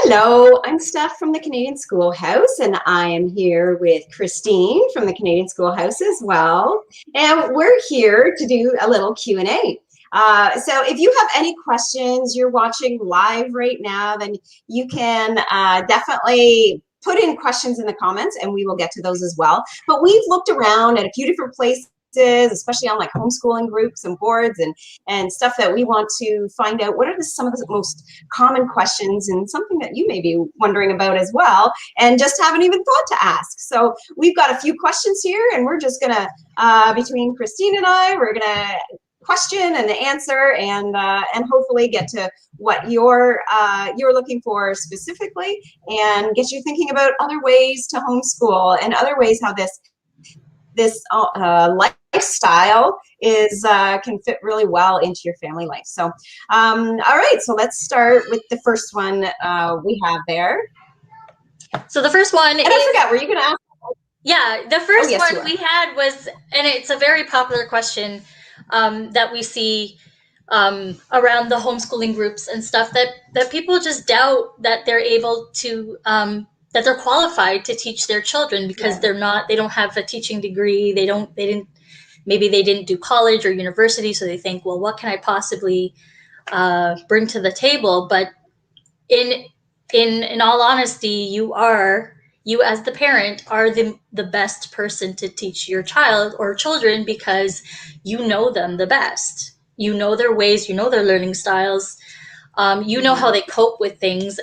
Hello, I'm Steph from the Canadian Schoolhouse, and I am here with Christine from the Canadian Schoolhouse as well. And we're here to do a little Q&A. So if you have any questions, you're watching live right now, then you can definitely put in questions in the comments and we will get to those as well. But we've looked around at a few different places, especially on like homeschooling groups and boards and stuff that we want to find out what are some of the most common questions and something that you may be wondering about as well and just haven't even thought to ask. So we've got a few questions here and we're just gonna, between Christine and I, we're gonna question and answer and hopefully get to what you're looking for specifically and get you thinking about other ways to homeschool and other ways how this lifestyle is can fit really well into your family life. So all right, so let's start with the first one we have there. So the first one, and I forgot, were you gonna ask? Yeah, the first one we had was, and it's a very popular question that we see around the homeschooling groups and stuff, that people just doubt that they're able to that they're qualified to teach their children because they don't have a teaching degree. Maybe they didn't do college or university. So they think, well, what can I possibly bring to the table? But in all honesty, you as the parent are the best person to teach your child or children because you know them the best. You know their ways, you know their learning styles, you know how they cope with things.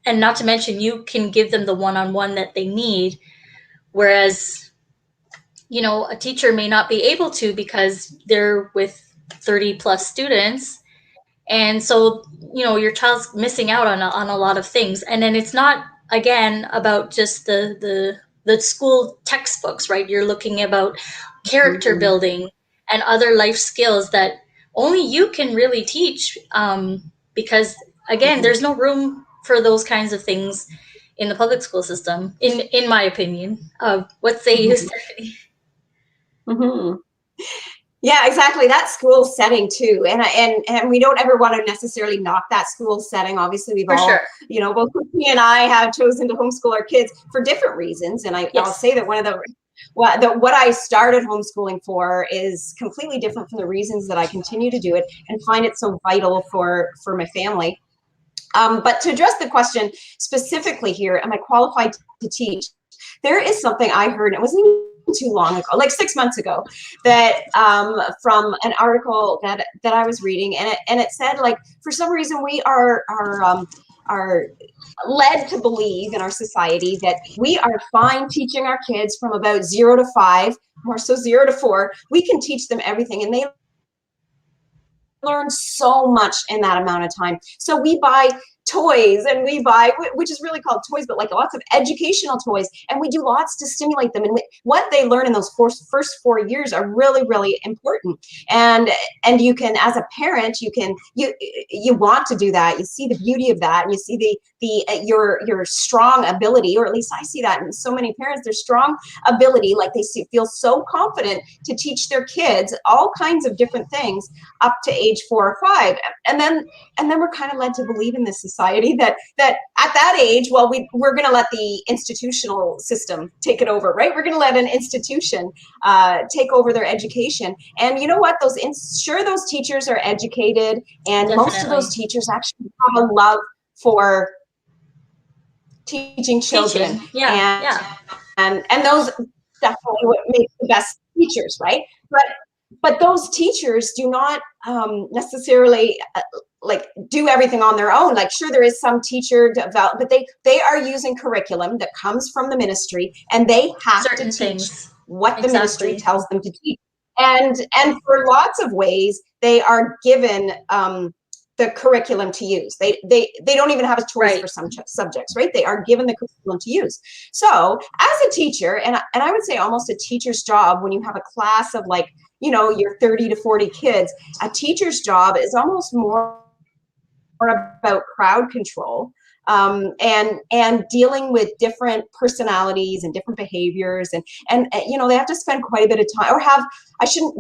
And not to mention, you can give them the one-on-one that they need. Whereas, a teacher may not be able to because they're with 30 plus students. And so, your child's missing out on a lot of things. And then it's not, again, about just the school textbooks, right? You're looking about character building and other life skills that only you can really teach because, again, there's no room for those kinds of things in the public school system, in my opinion. What say you, Stephanie? Yeah, exactly. That school setting too, and we don't ever want to necessarily knock that school setting. Obviously, we've all, both me and I have chosen to homeschool our kids for different reasons. And I'll say that one of what I started homeschooling for is completely different from the reasons that I continue to do it and find it so vital for my family. But to address the question specifically here, am I qualified to teach? There is something I heard, and it wasn't even too long ago, like 6 months ago, that from an article that I was reading, and it said, like, for some reason we are led to believe in our society that we are fine teaching our kids from about 0 to 5, more so 0 to 4. We can teach them everything, and they learn so much in that amount of time. So we buy toys, and we buy, which is really called toys, but like lots of educational toys, and we do lots to stimulate them. And what they learn in those first 4 years are really, really important. And you can, as a parent, you want to do that. You see the beauty of that, and you see your strong ability, or at least I see that in so many parents, their strong ability, like they feel so confident to teach their kids all kinds of different things up to age 4 or 5. And then we're kind of led to believe in this society that at that age, well, we're going to let the institutional system take it over, right? We're going to let an institution take over their education. And you know what? Those teachers are educated, and most of those teachers actually have a love for teaching children. And those definitely what makes the best teachers, right? But those teachers do not necessarily like do everything on their own. Like, sure, there is some teacher develop, but they are using curriculum that comes from the ministry, and they have to teach what the ministry tells them to teach. And for lots of ways, they are given the curriculum to use. They don't even have a choice for some subjects, right? They are given the curriculum to use. So as a teacher, and I would say almost a teacher's job, when you have a class of like, your 30 to 40 kids, a teacher's job is almost more about crowd control and dealing with different personalities and different behaviors, and they have to spend quite a bit of time,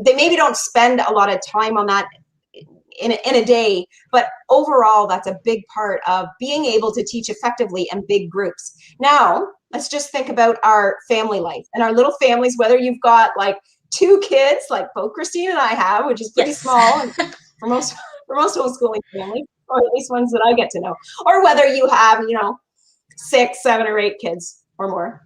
they maybe don't spend a lot of time on that in a day. But overall, that's a big part of being able to teach effectively in big groups. Now, let's just think about our family life and our little families, whether you've got like 2 kids, like both Christine and I have, which is pretty Yes. small and for most homeschooling families, or at least ones that I get to know, or whether you have, 6, 7, or 8 kids or more.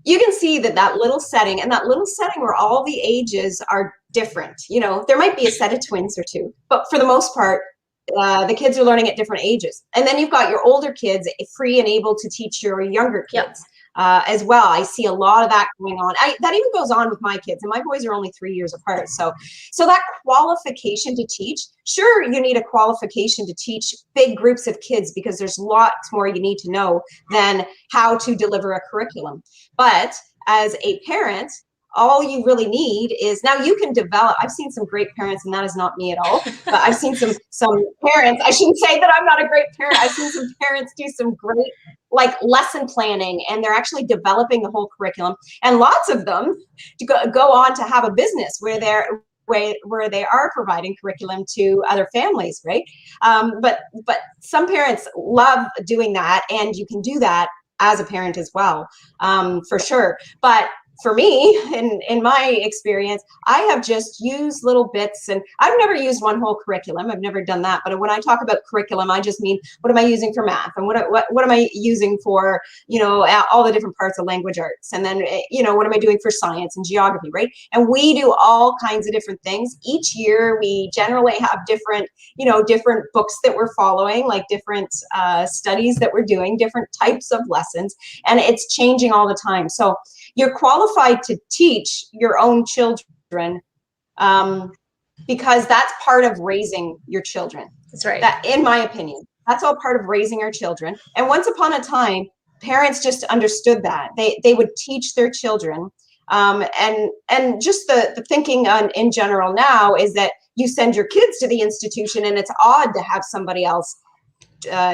You can see that little setting, and that little setting where all the ages are different. There might be a set of twins or 2, but for the most part, the kids are learning at different ages. And then you've got your older kids free and able to teach your younger kids. Yep. As well. I see a lot of that going on. That even goes on with my kids, and my boys are only 3 years apart. So that qualification to teach, sure, you need a qualification to teach big groups of kids because there's lots more you need to know than how to deliver a curriculum. But as a parent, all you really need is, now you can develop, I've seen some great parents, and that is not me at all, but I've seen some parents, I shouldn't say that I'm not a great parent, I've seen some parents do some great like lesson planning, and they're actually developing the whole curriculum, and lots of them go on to have a business where they are providing curriculum to other families, right? But some parents love doing that, and you can do that as a parent as well, for sure. But for me, in my experience, I have just used little bits, and I've never used one whole curriculum. I've never done that. But when I talk about curriculum, I just mean, what am I using for math? And what am I using for, all the different parts of language arts? And then, what am I doing for science and geography, right? And we do all kinds of different things. Each year, we generally have different books that we're following, like different studies that we're doing, different types of lessons, and it's changing all the time. So you're qualified to teach your own children, because that's part of raising your children. That's right. That, in my opinion, that's all part of raising our children. And once upon a time, parents just understood that. They would teach their children. And just the thinking in general now is that you send your kids to the institution, and it's odd to have somebody else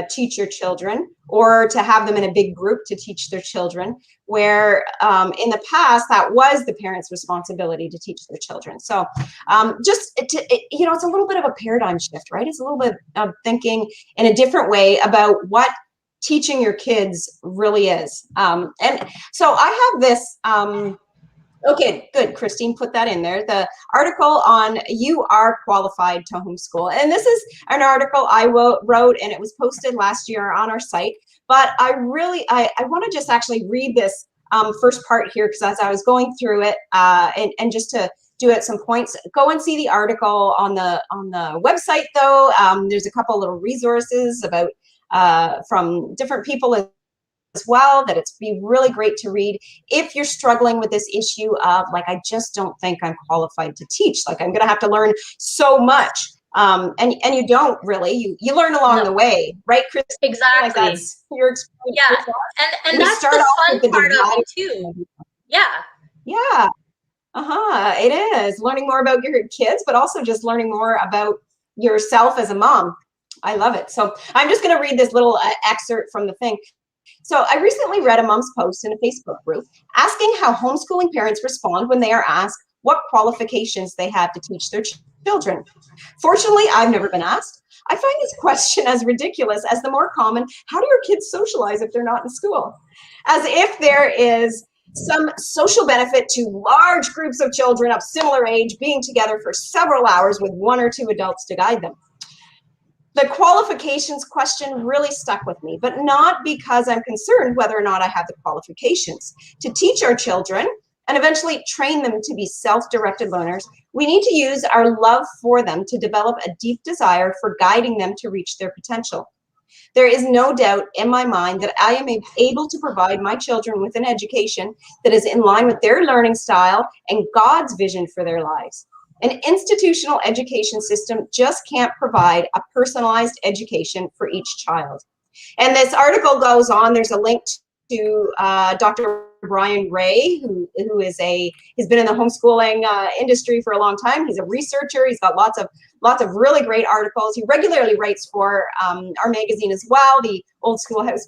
teach your children, or to have them in a big group to teach their children, where in the past that was the parents' responsibility to teach their children. So it's a little bit of a paradigm shift, right? It's a little bit of thinking in a different way about what teaching your kids really is. And so I have this okay, good, Christine, put that in there. The article on "You Are Qualified to Homeschool." And this is an article I wrote, and it was posted last year on our site. But I want to just actually read this first part here, because as I was going through it, and just to do it some points, go and see the article on the website, though. There's a couple little resources about from different people as well, that it's be really great to read if you're struggling with this issue of, like, I just don't think I'm qualified to teach. Like, I'm going to have to learn so much. And you don't really, you learn along the way, right, Chris? Exactly. Like, that's your experience. Yeah. And that's the fun part of it too. Yeah. Yeah. It is learning more about your kids, but also just learning more about yourself as a mom. I love it. So I'm just going to read this little excerpt from the thing. So I recently read a mom's post in a Facebook group asking how homeschooling parents respond when they are asked what qualifications they have to teach their children. Fortunately, I've never been asked. I find this question as ridiculous as the more common, how do your kids socialize if they're not in school? As if there is some social benefit to large groups of children of similar age being together for several hours with 1 or 2 adults to guide them. The qualifications question really stuck with me, but not because I'm concerned whether or not I have the qualifications. To teach our children and eventually train them to be self-directed learners, we need to use our love for them to develop a deep desire for guiding them to reach their potential. There is no doubt in my mind that I am able to provide my children with an education that is in line with their learning style and God's vision for their lives. An institutional education system just can't provide a personalized education for each child. And this article goes on. There's a link to Dr. Brian Ray, who is he's been in the homeschooling industry for a long time. He's a researcher. He's got lots of really great articles. He regularly writes for our magazine as well, the Old Schoolhouse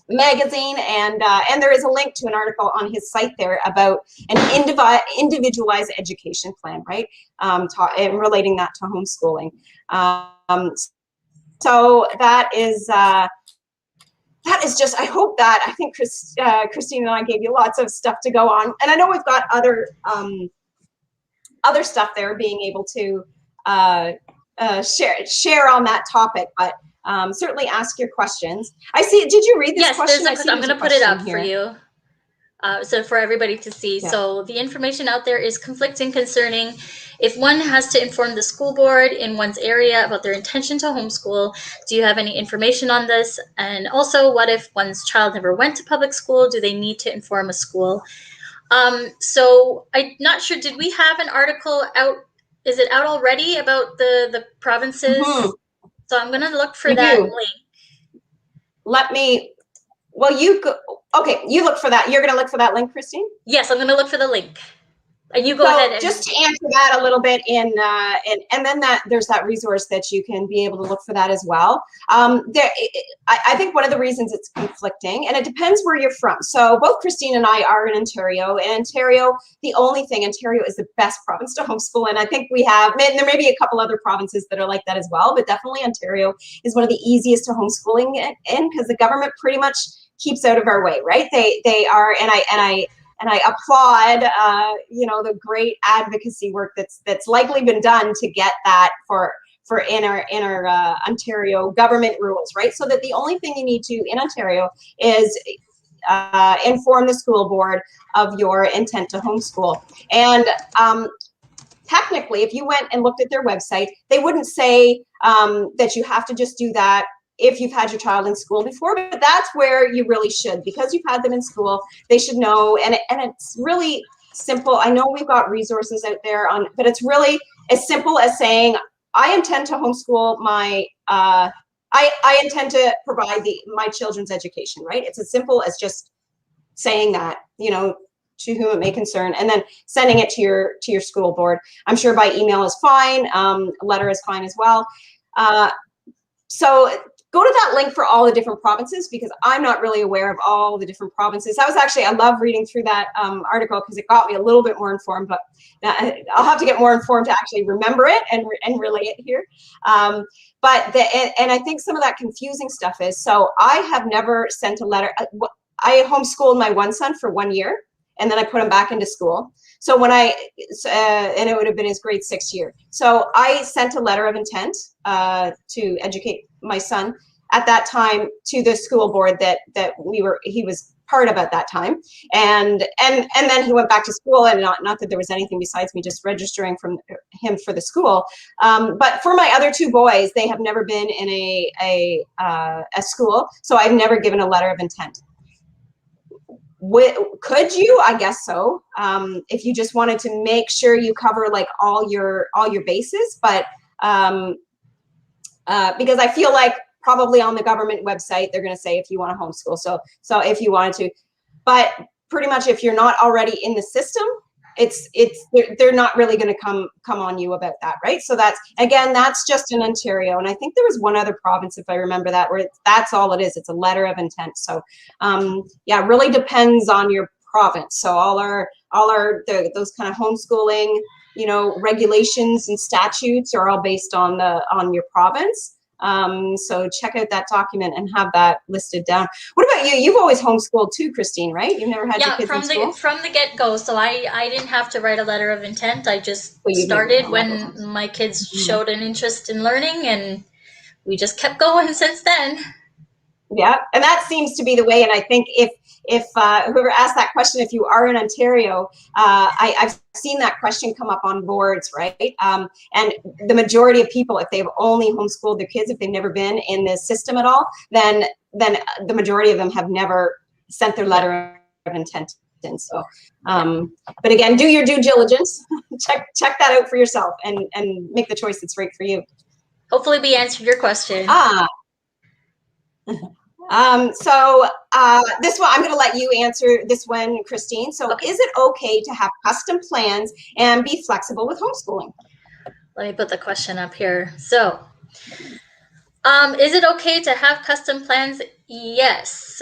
magazine, and there is a link to an article on his site there about an individualized education plan, right? And relating that to homeschooling. So that is just, I hope that, I think Christine and I gave you lots of stuff to go on, and I know we've got other stuff there, being able to share on that topic, but certainly ask your questions. I see. Did you read this question? Yes, I'm going to put it up for you. So for everybody to see. Yeah. So the information out there is conflicting concerning if one has to inform the school board in one's area about their intention to homeschool. Do you have any information on this? And also, what if one's child never went to public school? Do they need to inform a school? So I'm not sure, did we have an article out? Is it out already about the provinces? Mm-hmm. So I'm going to look for that link. Let me, well, you go, okay, you look for that. You're going to look for that link, Christine? Yes, I'm going to look for the link. And you go ahead. And just to answer that a little bit and then there's that resource that you can be able to look for that as well. I think one of the reasons it's conflicting, and it depends where you're from. So both Christine and I are in Ontario. In Ontario, Ontario is the best province to homeschool. And I think there may be a couple other provinces that are like that as well, but definitely Ontario is one of the easiest to homeschooling in, because the government pretty much keeps out of our way, right? They are, and I applaud, the great advocacy work that's likely been done to get that for in our Ontario government rules, right? So that the only thing you need to in Ontario is inform the school board of your intent to homeschool. And technically, if you went and looked at their website, they wouldn't say that you have to just do that if you've had your child in school before, but that's where you really should, because you've had them in school, they should know. And it's really simple. I know we've got resources out there but it's really as simple as saying, I intend to homeschool my, I intend to provide my children's education, right? It's as simple as just saying that, to whom it may concern, and then sending it to your school board. I'm sure by email is fine. A letter is fine as well. So go to that link for all the different provinces, because I'm not really aware of all the different provinces. I love reading through that article, because it got me a little bit more informed, but I'll have to get more informed to actually remember it and relay it here. And I think some of that confusing stuff is, so I have never sent a letter. I homeschooled my one son for 1 year, and then I put him back into school. So when and it would have been his grade 6 year. So I sent a letter of intent to educate my son at that time to the school board that he was part of at that time. And then he went back to school, and not that there was anything besides me just registering from him for the school. But for my other two boys, they have never been in a school. So I've never given a letter of intent. Could you? I guess so. If you just wanted to make sure you cover like all your bases, but because I feel like probably on the government website they're going to say if you want to homeschool. So if you wanted to, but pretty much if you're not already in the system, they're not really going to come on you about that, right? So that's just in Ontario, and I think there was one other province, if I remember that, where that's all it is. It's a letter of intent. So yeah, it really depends on your province. So all those kind of homeschooling, regulations and statutes are all based on your province. So check out that document and have that listed down. What about you? You've always homeschooled too, Christine, right? You've never had your kids in school? From the get-go. So I didn't have to write a letter of intent. I just started when my kids showed an interest in learning, and we just kept going since then. Yeah, and that seems to be the way. And I think if whoever asked that question, if you are in Ontario, I've seen that question come up on boards, right? And the majority of people, if they've only homeschooled their kids, if they've never been in this system at all, then the majority of them have never sent their letter of intent in. So, but again, do your due diligence. check that out for yourself, and make the choice that's right for you. Hopefully, we answered your question. So this one, I'm going to let you answer this one, Christine. So okay. Is it okay to have custom plans and be flexible with homeschooling? Let me put the question up here. So Is it okay to have custom plans? Yes,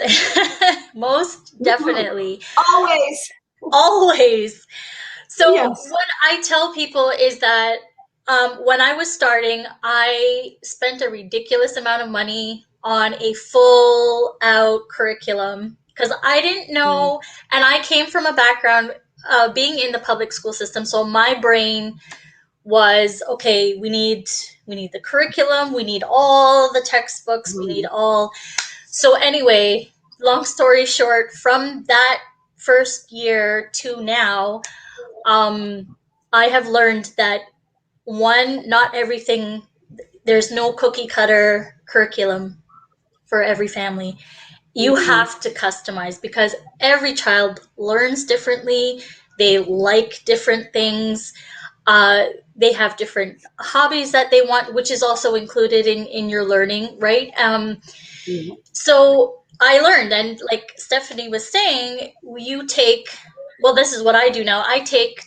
most Mhm. definitely. Always. Always. So Yes. what I tell people is that when I was starting, I spent a ridiculous amount of money on a full out curriculum because I didn't Mm, know, and I came from a background being in the public school system. So my brain was okay. We need the curriculum. We need all the textbooks. We need mhm, all. So anyway, long story short, from that first year to now, um, I have learned that one, not everything, there's no cookie cutter curriculum for every family. You mhm, have to customize because every child learns differently. They like different things. Uh, they have different hobbies that they want, which is also included in your learning, right? mhm, So I learned, and like Stephanie was saying, you take, well, this is what I do now. I take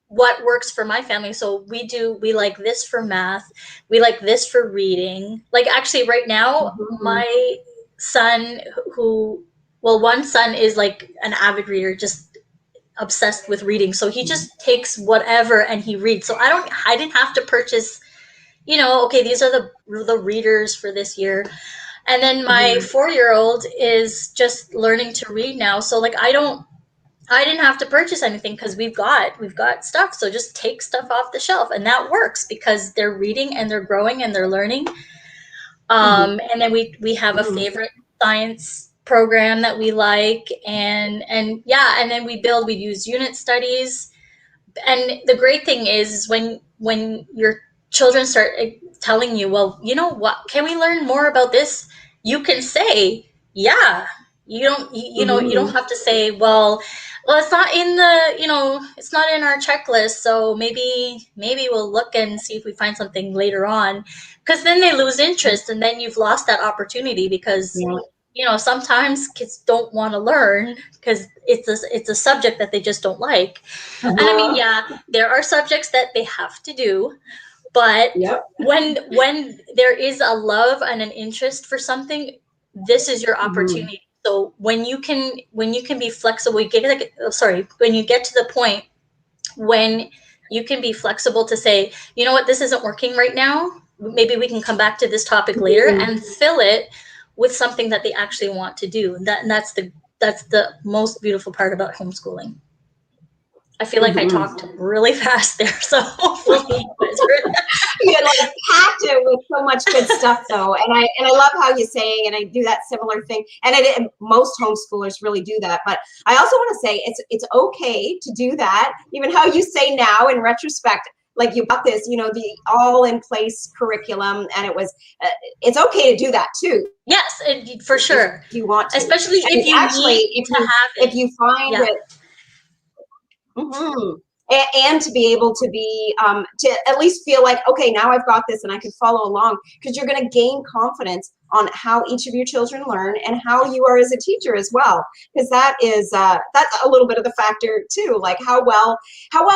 what works for my family. So we like this for math, we like this for reading. Like actually right now, mhm, my son who well, one son is like an avid reader, just obsessed with reading. So he mhm, just takes whatever and he reads. So I didn't have to purchase, okay, these are the readers for this year. And then my mhm. 4-year old is just learning to read now. So like I didn't have to purchase anything because we've got stuff. So just take stuff off the shelf, and that works because they're reading and they're growing and they're learning. Mhm, And then we have a mhm. favorite science program that we like, and yeah, and then we use unit studies. And the great thing is when your children start telling you, well, you know what, can we learn more about this, you can say, yeah. You don't Mhm. have to say, well, it's not in the, it's not in our checklist, so maybe we'll look and see if we find something later on, because then they lose interest and then you've lost that opportunity because Yeah. sometimes kids don't want to learn because it's a subject that they just don't like. And I mean, Uh-huh. yeah, there are subjects that they have to do, but Yep. when there is a love and an interest for something, this is your Mhm. opportunity. So when you can be flexible, when you get to the point when you can be flexible to say, you know what, this isn't working right now. Maybe we can come back to this topic later Mhm. and fill it with something that they actually want to do. And that's the most beautiful part about homeschooling. I feel like I Mhm. talked really fast there, so hopefully you guys heard that. You had like packed it with so much good stuff though, and I love how you're saying, and I do that similar thing, and most homeschoolers really do that. But I also want to say it's okay to do that, even how you say now in retrospect, like you got this, the all in place curriculum, and it's okay to do that too Yes, for if sure. you want to. Especially if And you actually, need if to you have if it. you find Yeah, it. Mhm. And to be able to to at least feel like, okay, now I've got this and I can follow along, because you're going to gain confidence on how each of your children learn and how you are as a teacher as well, because that's a little bit of the factor too, like how well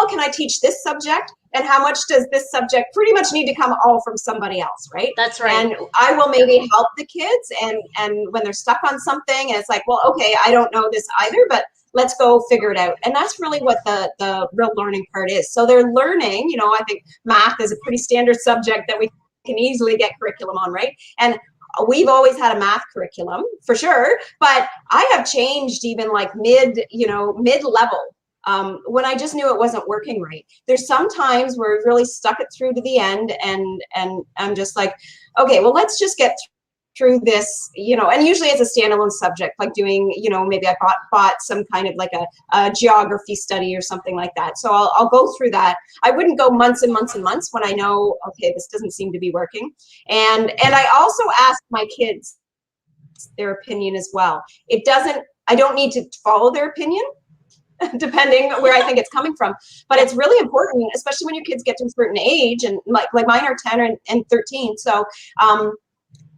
can I teach this subject, and how much does this subject pretty much need to come all from somebody else, right? that's right. And I will maybe help the kids, and when they're stuck on something and it's like, well, okay, I don't know this either, but let's go figure it out. And that's really what the real learning part is. So they're learning, I think math is a pretty standard subject that we can easily get curriculum on, right? And we've always had a math curriculum for sure, but I have changed even like mid level, when I just knew it wasn't working right. There's some times where we really stuck it through to the end, and I'm just like, okay, well, let's just get through this, and usually it's a standalone subject, like doing, maybe I bought some kind of like a geography study or something like that. So I'll go through that. I wouldn't go months and months and months when I know, okay, this doesn't seem to be working. And I also ask my kids their opinion as well. I don't need to follow their opinion, depending where I think it's coming from. But Yeah, it's really important, especially when your kids get to a certain age, and like mine are 10 and 13. So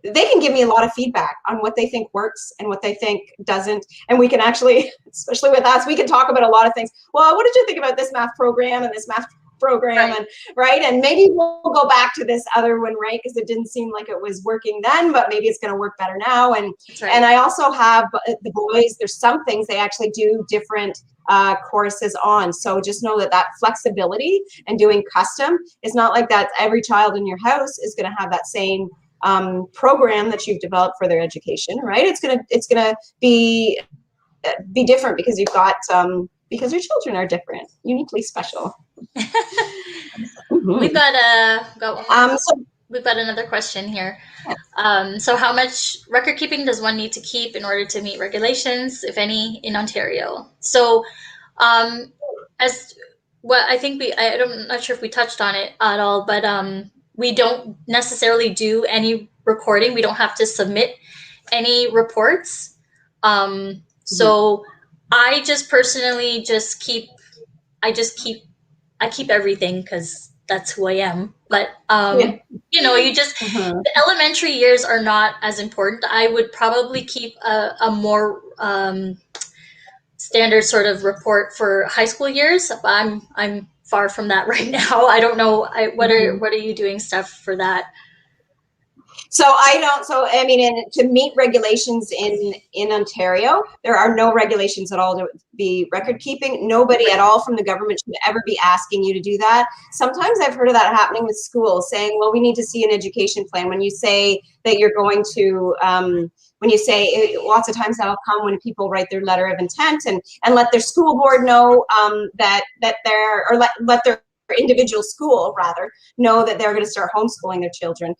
they can give me a lot of feedback on what they think works and what they think doesn't. And we can actually, especially with us, we can talk about a lot of things. Well, what did you think about this math program and this math program, Right. and right, and maybe we'll go back to this other one, right, because it didn't seem like it was working then, but maybe it's going to work better now. That's right. And I also have the boys, there's some things they actually do different courses on. So just know that that flexibility and doing custom is not like that every child in your house is going to have that same program that you've developed for their education, right? It's gonna be different because you've got because your children are different, uniquely special. We've Mm-hmm. got So we've got another question here. So how much record keeping does one need to keep in order to meet regulations, if any, in Ontario? So, as well, I think I'm not sure if we touched on it at all, but we don't necessarily do any recording. We don't have to submit any reports. So I just personally I keep everything because that's who I am. But yeah. you just Uh-huh. the elementary years are not as important. I would probably keep a more standard sort of report for high school years. I'm far from that right now. I don't know. What are you doing stuff for that? So I don't. So I mean, to meet regulations in Ontario, there are no regulations at all to be record keeping. Nobody at all from the government should ever be asking you to do that. Sometimes I've heard of that happening with schools, saying, "Well, we need to see an education plan." When you say that you're going to, when you say, lots of times that'll come when people write their letter of intent and let their school board know that they're, or let their individual school rather know that they're going to start homeschooling their children.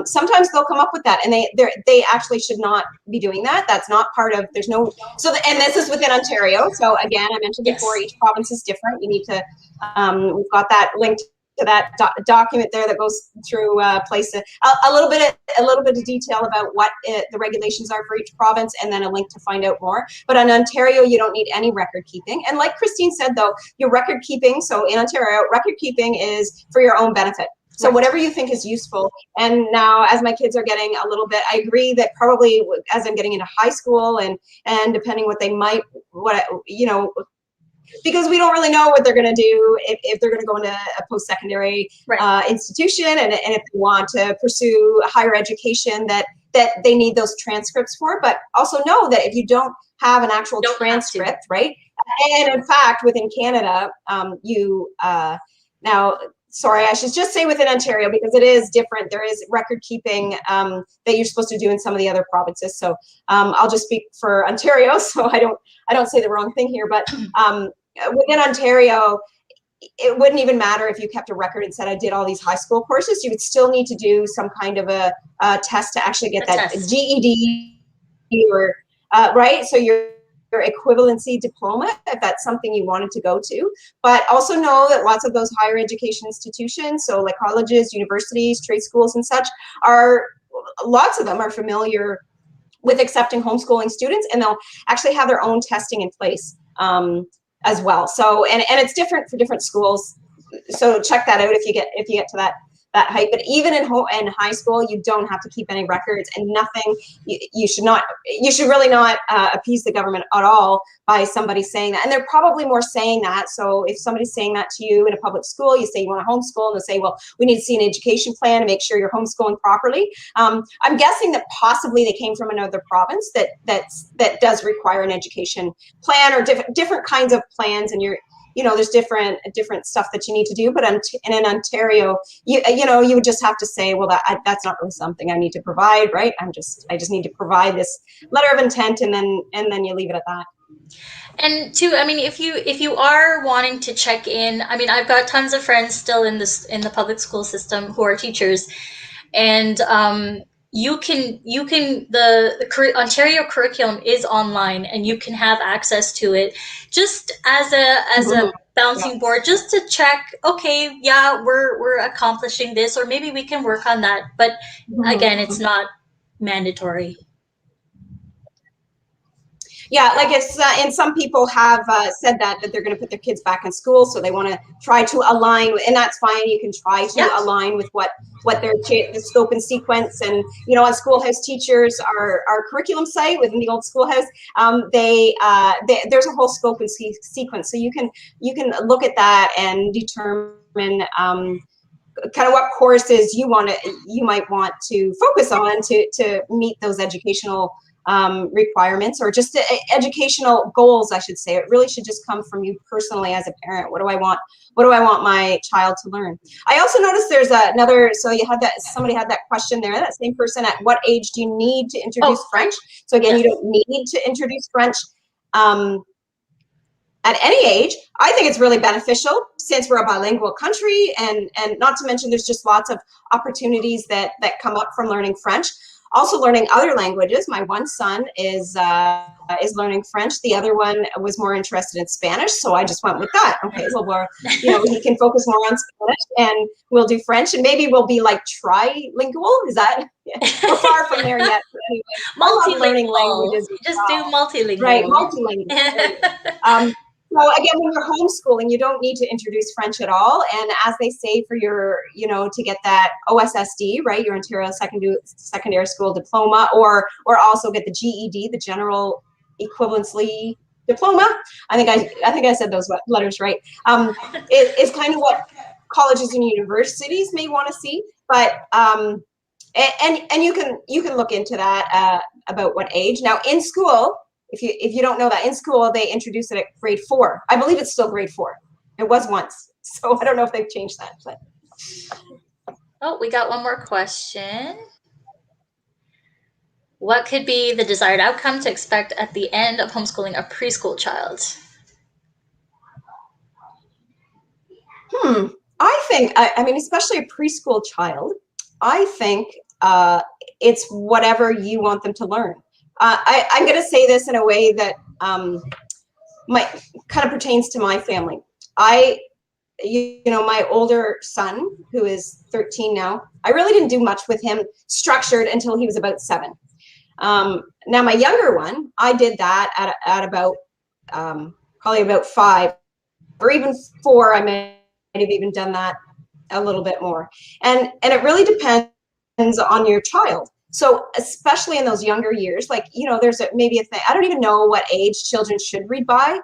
Sometimes they'll come up with that, and they actually should not be doing that. That's not part of. There's no. So and this is within Ontario. So again, I mentioned before, Yes. each province is different. You need to. We've got that linked to that document there that goes through place a little bit of detail about what the regulations are for each province, and then a link to find out more. But in Ontario, you don't need any record keeping. And like Christine said, though, your record keeping. So in Ontario, record keeping is for your own benefit. So Right. whatever you think is useful. And now, as my kids are getting a little bit, I agree that probably as I'm getting into high school and depending what they might, what because we don't really know what they're going to do if they're going to go into a post-secondary Right. institution, and if they want to pursue higher education that they need those transcripts for. But also know that if you don't have an actual Don't have to. transcript, right? And in fact, within Canada, now, sorry, I should just say within Ontario, because it is different. There is record keeping that you're supposed to do in some of the other provinces. So I'll just speak for Ontario, so I don't say the wrong thing here. But within Ontario, it wouldn't even matter if you kept a record and said I did all these high school courses. You would still need to do some kind of a test to actually get that Test. GED or right. So your equivalency diploma, if that's something you wanted to go to. But also know that lots of those higher education institutions, so like colleges, universities, trade schools, and such, lots of them are familiar with accepting homeschooling students, and they'll actually have their own testing in place as well. So and it's different for different schools. So check that out if you get to that height. But even in high school, you don't have to keep any records, and nothing. You should really not appease the government at all by somebody saying that. And they're probably more saying that. So if somebody's saying that to you in a public school, you say you want to homeschool, and they say, well, we need to see an education plan to make sure you're homeschooling properly. I'm guessing that possibly they came from another province that does require an education plan, or different kinds of plans, and there's different stuff that you need to do. But in Ontario, you would just have to say, well, that's not really something I need to provide, right? I just need to provide this letter of intent, and then you leave it at that. And two, I mean, if you are wanting to check in, I mean, I've got tons of friends still in the public school system who are teachers, and the Ontario curriculum is online, and you can have access to it just as a bouncing board, just to check. Okay, yeah, we're accomplishing this, or maybe we can work on that. But again, it's not mandatory. Yeah, like it's and some people have said that they're going to put their kids back in school, so they want to try to align, and that's fine. You can try to Yeah. align with what their the scope and sequence. And on Schoolhouse Teachers, our curriculum site within the old Schoolhouse, there's a whole scope and sequence, so you can look at that and determine kind of what courses you might want to focus on to meet those educational requirements, or just educational goals, I should say. It really should just come from you personally as a parent. What do I want my child to learn? I also noticed there's another, so somebody had that question there, that same person, at what age do you need to introduce French? So again, you don't need to introduce French at any age. I think it's really beneficial since we're a bilingual country, and not to mention there's just lots of opportunities that come up from learning French. Also learning other languages. My one son is learning French. The other one was more interested in Spanish, so I just went with that. Okay, well, he can focus more on Spanish, and we'll do French, and maybe we'll be like trilingual. Is that? We're far from there yet. But anyway, I love learning languages. Just do multilingual. Right, multilingual. So again, when you're homeschooling, you don't need to introduce French at all. And as they say, for your, to get that OSSD, right, your Ontario Secondary School Diploma, or also get the GED, the General Equivalency Diploma. I think I said those letters right. Is kind of what colleges and universities may want to see, but and you can look into that about what age. Now in school, if you don't know that, in school they introduce it at grade 4. I believe it's still grade 4. It was once, so I don't know if they've changed that. But. Oh, we got one more question. What could be the desired outcome to expect at the end of homeschooling a preschool child? I think, I mean, especially a preschool child, I think it's whatever you want them to learn. I'm going to say this in a way that kind of pertains to my family. My older son, who is 13 now, I really didn't do much with him structured until he was about 7. Now my younger one, I did that at about probably about 5 or even 4. I might have even done that a little bit more, and it really depends on your child. So especially in those younger years, like, there's maybe a thing, I don't even know what age children should read by.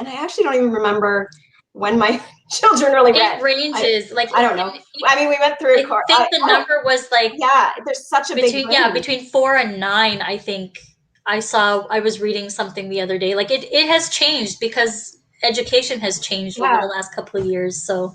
And I actually don't even remember when my children really read. It ranges. I don't know. I mean, we went through a course. I think the number was like, there's such a big range. Yeah, between 4 and 9, I think I was reading something the other day. Like it has changed because education has changed over the last couple of years. So,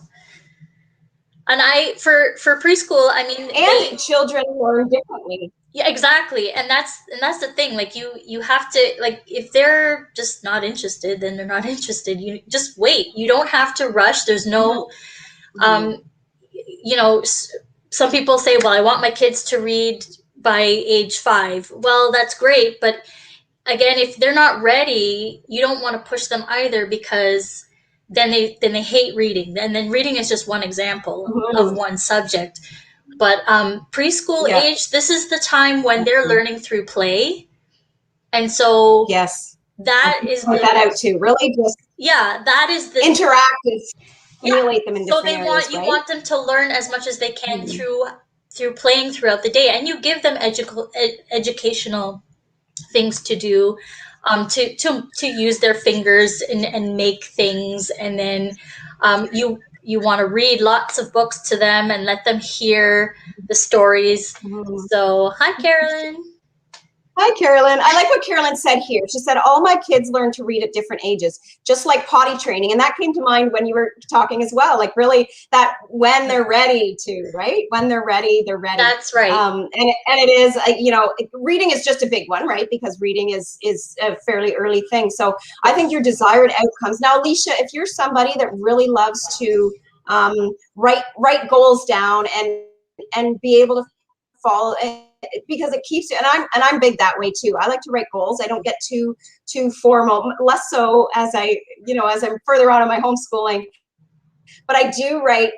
and for preschool, I mean, and children learn differently. Yeah, exactly. And that's the thing. Like you have to, like, if they're just not interested, then they're not interested. You just wait. You don't have to rush. There's no, some people say, well, I want my kids to read by age 5. Well, that's great. But again, if they're not ready, you don't want to push them either, because then they hate reading. And then reading is just one example of one subject. But preschool age, this is the time when they're learning through play. And so that is point that out too. Really just that is the interactive, stimulate them in different areas, you want them to learn as much as they can through playing throughout the day, and you give them educational things to do, to use their fingers and make things, and then you want to read lots of books to them and let them hear the stories. So, hi, Carolyn. Hi, Carolyn. I like what Carolyn said here. She said, all my kids learn to read at different ages, just like potty training. And that came to mind when you were talking as well. Like really that when they're ready to, right? When they're ready, they're ready. That's right. And it is, reading is just a big one, right? Because reading is a fairly early thing. So I think your desired outcomes. Now, Alicia, if you're somebody that really loves to write goals down and be able to follow, because it keeps you, and I'm big that way too. I like to write goals. I don't get too formal, less so as as I'm further on in my homeschooling, but I do write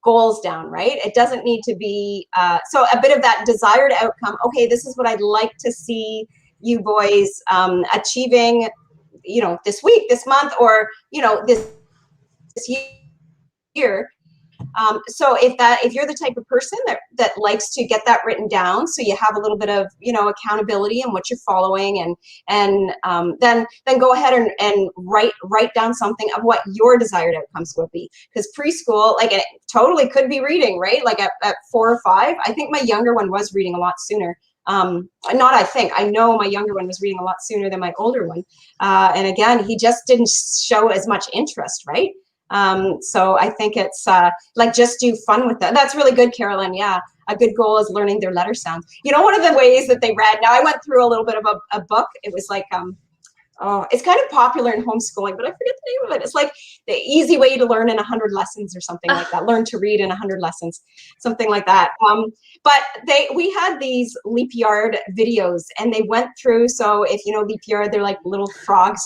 goals down, right? It doesn't need to be so a bit of that desired outcome. Okay, this is what I'd like to see you boys achieving, this week, this month, or, this year. So if you're the type of person that likes to get that written down, so you have a little bit of accountability and what you're following, and then go ahead and write down something of what your desired outcomes will be. Because preschool, like, it totally could be reading, right? Like at 4 or 5. I think my younger one was reading a lot sooner. I know my younger one was reading a lot sooner than my older one. And again, he just didn't show as much interest, right? So I think it's like, just do fun with that. That's really good, Carolyn. Yeah, a good goal is learning their letter sounds. One of the ways that they read. Now, I went through a little bit of a book. It was like it's kind of popular in homeschooling, but I forget the name of it. It's like the easy way to learn in 100 lessons or something like that. Learn to read in 100 lessons, something like that. But we had these leap yard videos, and they went through. So if you know leap yard, they're like little frogs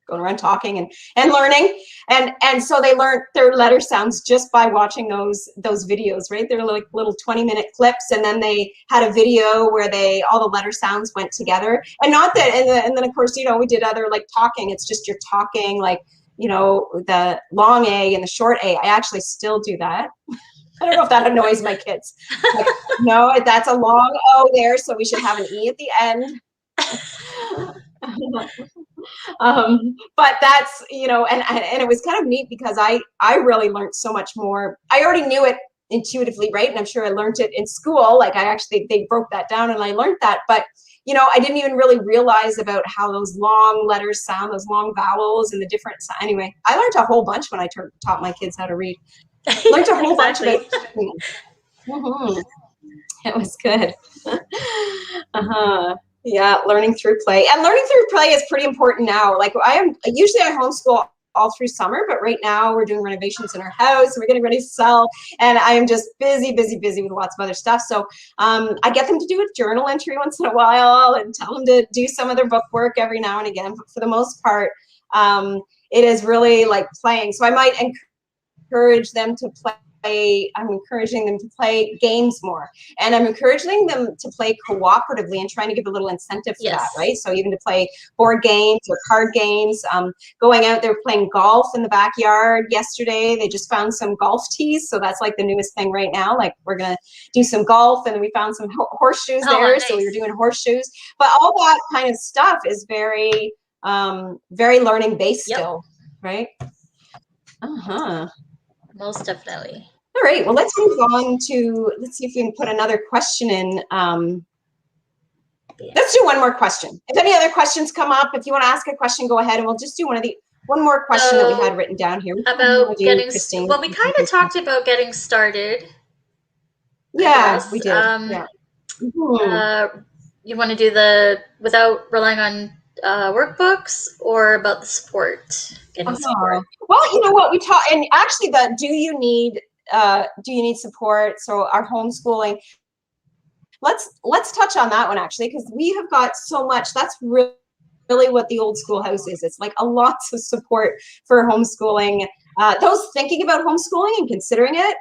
going around talking and learning, and so they learned their letter sounds just by watching those videos, right? They're like little 20-minute clips, and then they had a video where all the letter sounds went together. And not that, and then of course, we did other, like, talking. It's just you're talking, like, the long A and the short A. I actually still do that. I don't know if that annoys my kids. Like, no, that's a long O there, so we should have an E at the end. But that's, and it was kind of neat, because I really learned so much more. I already knew it intuitively, right? And I'm sure I learned it in school. Like, they broke that down and I learned that, but I didn't even really realize about how those long letters sound, those long vowels, and the different. Anyway, I learned a whole bunch when I taught my kids how to read. Learned a whole bunch about. Mm-hmm. It was good. Yeah, learning through play. And learning through play is pretty important now. Like, I homeschool all through summer, but right now we're doing renovations in our house, and we're getting ready to sell, and I am just busy with lots of other stuff. So I get them to do a journal entry once in a while, and tell them to do some of their book work every now and again. But for the most part, it is really like playing. So I might encourage them to play. I'm encouraging them to play games more, and I'm encouraging them to play cooperatively, and trying to give a little incentive for that, right? So even to play board games or card games, going out there playing golf in the backyard. Yesterday, they just found some golf tees, so that's like the newest thing right now. Like, we're gonna do some golf, and then we found some horseshoes there, nice. So we were doing horseshoes. But all that kind of stuff is very, very learning based still, right? Most definitely. All right, well, let's move on to, let's see if we can put another question in. Let's do one more question. If any other questions come up, if you want to ask a question, go ahead, and we'll just do one more question that we had written down here. About getting, well, we kind of talked about getting started. Yeah, we did. Yeah. You want to do without relying on workbooks, or about the support? Getting support. Well, you know what, we talked, and actually do you need support? So our homeschooling, let's touch on that one, actually, because we have got so much. That's really what the old schoolhouse is. It's like a lots of support for homeschooling. Those thinking about homeschooling and considering it.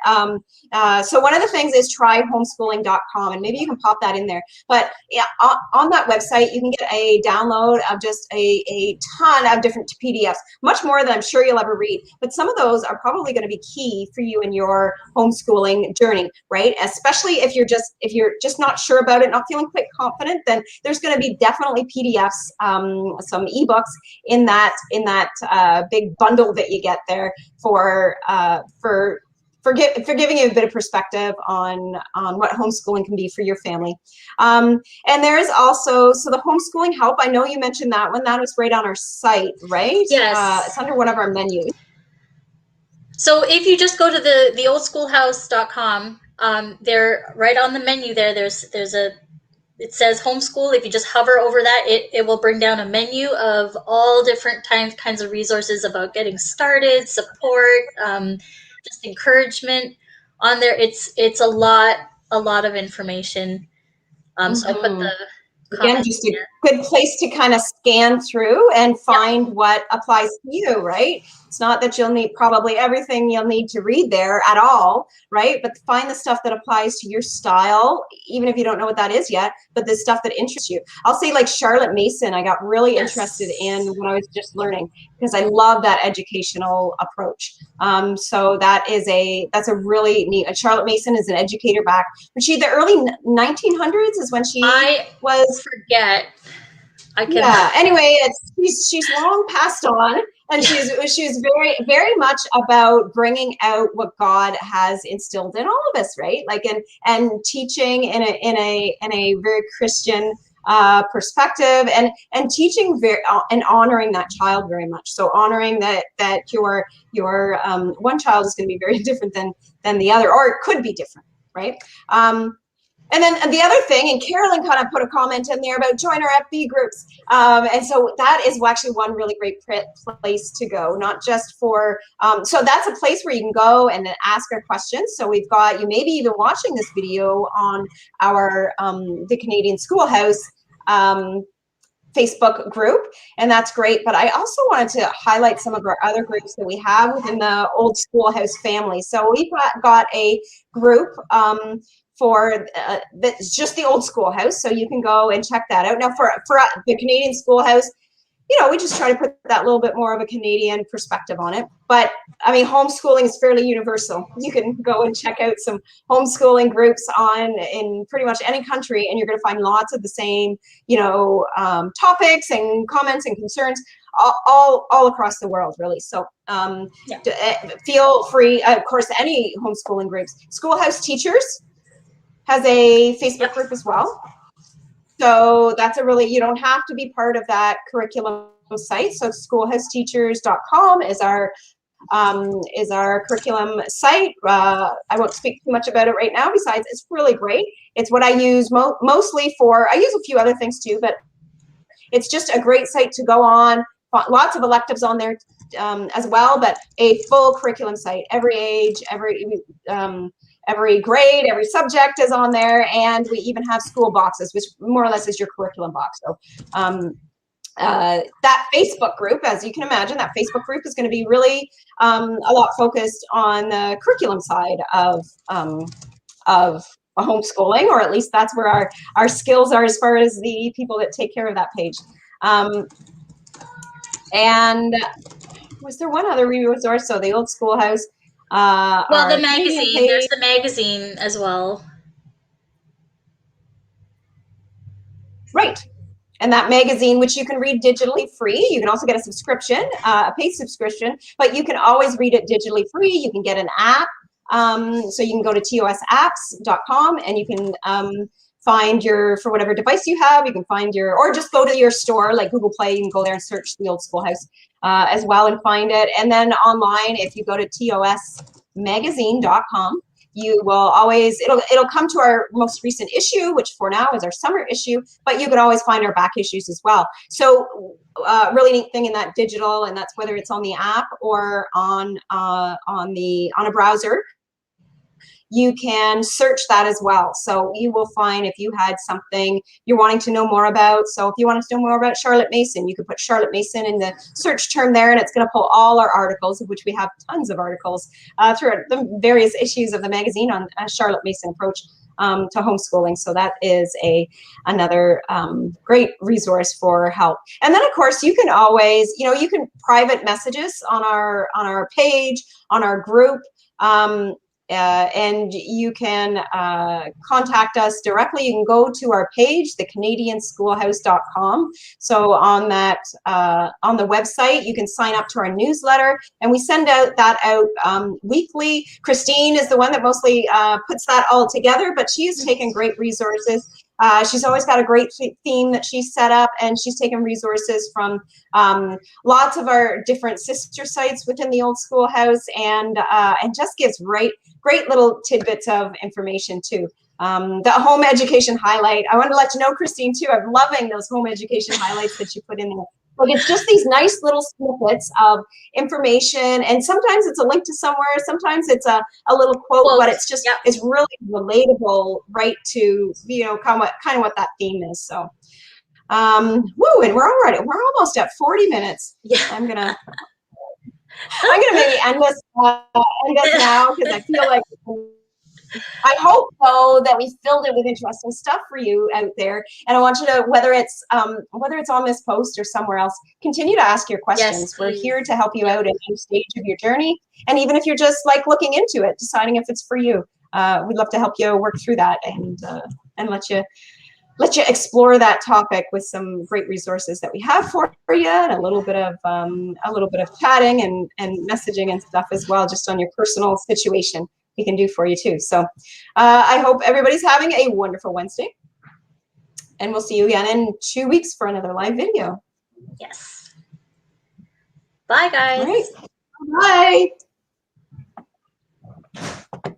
So one of the things is try homeschooling.com, and maybe you can pop that in there. But yeah, on that website, you can get a download of just a ton of different PDFs, much more than I'm sure you'll ever read. But some of those are probably going to be key for you in your homeschooling journey, right? Especially if you're just not sure about it, not feeling quite confident, then there's going to be definitely PDFs, some ebooks in that big bundle that you get there for giving you a bit of perspective on what homeschooling can be for your family. And there is also, so the homeschooling help, I know you mentioned that one. That was right on our site, right? Yes. It's under one of our menus. So if you just go to the oldschoolhouse.com, there, right on the menu there, it says homeschool. If you just hover over that, it will bring down a menu of all different kinds of resources about getting started, support, just encouragement on there. It's a lot of information. So I put the again, just a good place to kind of scan through and find what applies to you, right? It's not that you'll need probably everything you'll need to read there at all, right? But find the stuff that applies to your style, even if you don't know what that is yet, but the stuff that interests you. I'll say like Charlotte Mason, I got really interested in when I was just learning because I love that educational approach. So that's a really neat. Charlotte Mason is an educator back. But the early 1900s is when she was. Forget. Yeah. Anyway, she's long passed on, and she's very very much about bringing out what God has instilled in all of us, right? Like and teaching in a very Christian perspective, and teaching and honoring that child very much. So honoring that your one child is going to be very different than the other, or it could be different, right? And then the other thing, and Carolyn kind of put a comment in there about join our FB groups. And so that is actually one really great place to go, not just for, so that's a place where you can go and then ask our questions. So we've got, you may be even watching this video on our, the Canadian Schoolhouse Facebook group, and that's great. But I also wanted to highlight some of our other groups that we have within the Old Schoolhouse family. So we've got a group for that's just the Old Schoolhouse, so you can go and check that out. Now for the Canadian Schoolhouse, we just try to put that little bit more of a Canadian perspective on it. But I mean, homeschooling is fairly universal. You can go and check out some homeschooling groups in pretty much any country, and you're going to find lots of the same, topics and comments and concerns all across the world, really. So feel free. Of course, any homeschooling groups. Schoolhouse Teachers has a Facebook group as well. So that's you don't have to be part of that curriculum site. So schoolhouseteachers.com is our curriculum site. I won't speak too much about it right now. Besides, it's really great. It's what I use mostly for. I use a few other things too, but it's just a great site to go on. Lots of electives on there as well, but a full curriculum site. Every age, every grade, every subject is on there, and we even have school boxes, which more or less is your curriculum box. So that Facebook group, as you can imagine, that Facebook group is going to be really a lot focused on the curriculum side of homeschooling, or at least that's where our skills are as far as the people that take care of that page. And was there one other resource? So the Old Schoolhouse. Well, the magazine. There's the magazine as well. Right. And that magazine, which you can read digitally free. You can also get a subscription, a paid subscription, but you can always read it digitally free. You can get an app. So you can go to tosapps.com and you can find for whatever device you have, you can find or just go to your store like Google Play, you can go there and search the Old Schoolhouse as well and find it. And then online, if you go to tosmagazine.com, you will always, it'll come to our most recent issue, which for now is our summer issue, but you can always find our back issues as well. So really neat thing in that digital, and that's whether it's on the app or on a browser, you can search that as well. So you will find if you had something you're wanting to know more about. So if you want to know more about Charlotte Mason, you can put Charlotte Mason in the search term there, and it's going to pull all our articles, of which we have tons of articles throughout the various issues of the magazine on Charlotte Mason approach to homeschooling. So that is another great resource for help. And then of course you can always, you can private messages on our page, on our group. And you can contact us directly. You can go to our page, thecanadianschoolhouse.com. So on that, on the website, you can sign up to our newsletter, and we send that out weekly. Christine is the one that mostly puts that all together, but she has taken great resources. She's always got a great theme that she's set up, and she's taken resources from lots of our different sister sites within the Old Schoolhouse, and just gives great little tidbits of information too. The home education highlight, I want to let you know, Christine, too, I'm loving those home education highlights that you put in there. Like, it's just these nice little snippets of information, and sometimes it's a link to somewhere, sometimes it's a little quote, but it's just, it's really relatable, right, to, kind of what that theme is. So, and we're almost at 40 minutes. Yeah. I'm gonna I'm gonna maybe end this now because I feel like I hope though that we filled it with interesting stuff for you out there. And I want you to, whether it's on this post or somewhere else, continue to ask your questions. Yes, We're please. here to help you out at any stage of your journey. And even if you're just like looking into it, deciding if it's for you, we'd love to help you work through that and let you explore that topic with some great resources that we have for you, and a little bit of chatting and messaging and stuff as well, just on your personal situation we can do for you too. So I hope everybody's having a wonderful Wednesday, and we'll see you again in 2 weeks for another live video. Yes. Bye, guys. All right. Bye.